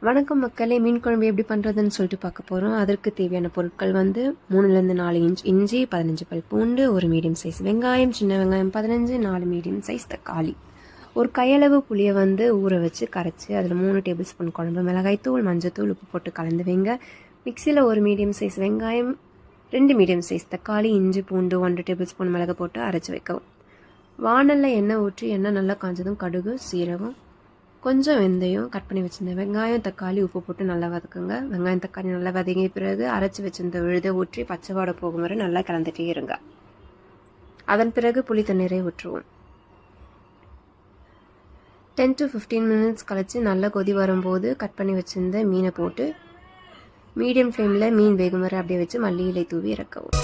வணக்கம் மக்களே, மீன் குழம்பு எப்படி பண்ணுறதுன்னு சொல்லிட்டு பார்க்க போகிறோம். அதற்கு தேவையான பொருட்கள் வந்து 3லேருந்து 4 இன்ச் இஞ்சி, 15 பல் பூண்டு, ஒரு மீடியம் சைஸ் வெங்காயம், சின்ன வெங்காயம் 15, 4 மீடியம் சைஸ் தக்காளி, ஒரு கையளவு புளியை வந்து ஊற வச்சு கரைச்சி அதில் 3 டேபிள் ஸ்பூன் குழம்பு மிளகாய்த்தூள், மஞ்சத்தூள், உப்பு போட்டு கலந்து வைங்க. மிக்சியில் ஒரு மீடியம் சைஸ் வெங்காயம், 2 மீடியம் சைஸ் தக்காளி, இஞ்சி பூண்டு 1 டேபிள் ஸ்பூன் மிளகு போட்டு அரைச்சி வைக்கவும். வானலில் எண்ணெய் ஊற்றி எண்ணெய் நல்லா காஞ்சதும் கடுகு, சீரகம், கொஞ்சம் வெந்தயம், கட் பண்ணி வச்சுருந்த வெங்காயம், தக்காளி, உப்பு போட்டு நல்லா வதக்குங்க. வெங்காயம் தக்காளி நல்லா வதங்கிய பிறகு அரைச்சி வச்சிருந்த விழுதை ஊற்றி பச்சை வாடை போகும் வரை நல்லா கலந்துட்டே இருங்க. அதன் பிறகு புளி தண்ணீரை ஊற்றுவோம். 10 to 15 மினிட்ஸ் கழித்து நல்லா கொதி வரும்போது கட் பண்ணி வச்சுருந்த மீனை போட்டு மீடியம் ஃப்ளேமில் மீன் வேகும் வரை அப்படியே வச்சு மல்லி இலை தூவி இறக்கவும்.